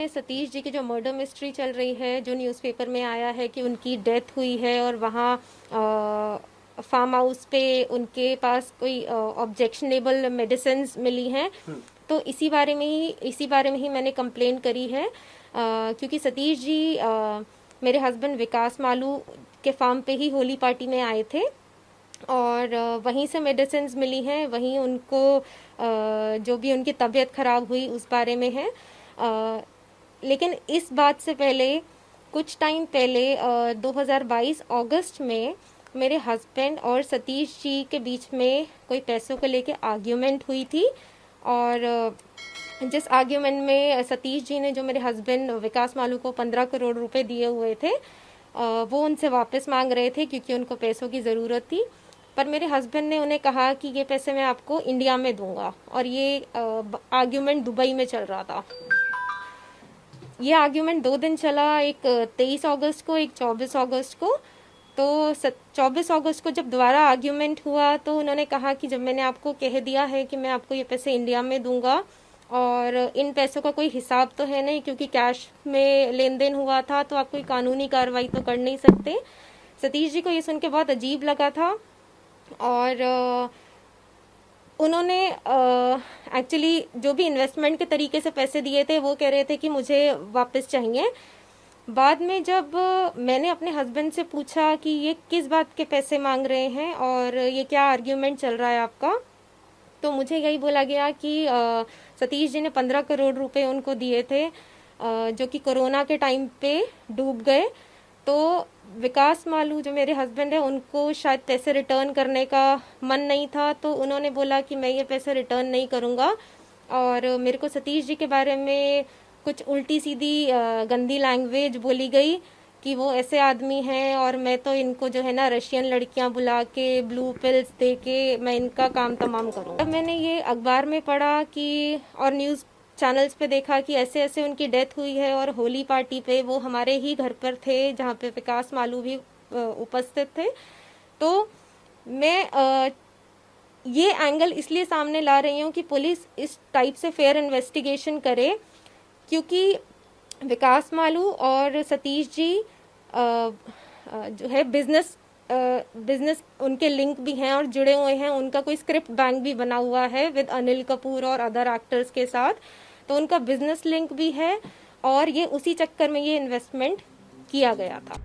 सतीश जी की जो murder mystery चल रही है, जो न्यूज़पेपर में आया है कि उनकी डेथ हुई है और वहाँ फार्म हाउस पे उनके पास कोई ऑब्जेक्शनेबल मेडिसिन्स मिली हैं, तो इसी बारे में ही मैंने कंप्लेन करी है। क्योंकि सतीश जी मेरे हस्बैंड विकास मालू के फार्म पे ही होली पार्टी में आए थे और वहीं से मेडिसिन्स मिली हैं, वहीं उनको जो भी उनकी तबीयत ख़राब हुई उस बारे में है। लेकिन इस बात से पहले कुछ टाइम पहले 2022 अगस्त में मेरे हस्बैंड और सतीश जी के बीच में कोई पैसों को लेके आर्ग्यूमेंट हुई थी और जिस आर्ग्यूमेंट में सतीश जी ने जो मेरे हस्बैंड विकास मालू को 15 करोड़ रुपए दिए हुए थे वो उनसे वापस मांग रहे थे क्योंकि उनको पैसों की ज़रूरत थी। पर मेरे हस्बैंड ने उन्हें कहा कि ये पैसे मैं आपको इंडिया में दूंगा और ये आर्ग्यूमेंट दुबई में चल रहा था। ये आर्ग्यूमेंट 2 दिन चला, एक 23 अगस्त को, एक 24 अगस्त को। तो 24 अगस्त को जब दोबारा आर्ग्यूमेंट हुआ तो उन्होंने कहा कि जब मैंने आपको कह दिया है कि मैं आपको ये पैसे इंडिया में दूंगा और इन पैसों का कोई हिसाब तो है नहीं क्योंकि कैश में लेन देन हुआ था, तो आप कोई कानूनी कार्रवाई तो कर नहीं सकते। सतीश जी को ये सुन के बहुत अजीब लगा था और उन्होंने एक्चुअली जो भी इन्वेस्टमेंट के तरीके से पैसे दिए थे वो कह रहे थे कि मुझे वापस चाहिए। बाद में जब मैंने अपने हस्बैंड से पूछा कि ये किस बात के पैसे मांग रहे हैं और ये क्या आर्ग्यूमेंट चल रहा है आपका, तो मुझे यही बोला गया कि सतीश जी ने 15 करोड़ रुपए उनको दिए थे जो कि कोरोना के टाइम पे डूब गए। तो विकास मालू जो मेरे हस्बैंड है उनको शायद पैसे रिटर्न करने का मन नहीं था, तो उन्होंने बोला कि मैं ये पैसे रिटर्न नहीं करूँगा और मेरे को सतीश जी के बारे में कुछ उल्टी सीधी गंदी लैंग्वेज बोली गई कि वो ऐसे आदमी हैं और मैं तो इनको जो है ना रशियन लड़कियां बुला के ब्लू पिल्स दे के मैं इनका काम तमाम करूँ। तब मैंने ये अखबार में पढ़ा कि और न्यूज़ चैनल्स पे देखा कि ऐसे ऐसे उनकी डेथ हुई है और होली पार्टी पे वो हमारे ही घर पर थे जहाँ पे विकास मालू भी उपस्थित थे। तो मैं ये एंगल इसलिए सामने ला रही हूँ कि पुलिस इस टाइप से फेयर इन्वेस्टिगेशन करे, क्योंकि विकास मालू और सतीश जी जो है बिजनेस उनके लिंक भी हैं और जुड़े हुए हैं। उनका कोई स्क्रिप्ट बैंक भी बना हुआ है विद अनिल कपूर और अदर एक्टर्स के साथ, तो उनका बिजनेस लिंक भी है और ये उसी चक्कर में ये इन्वेस्टमेंट किया गया था।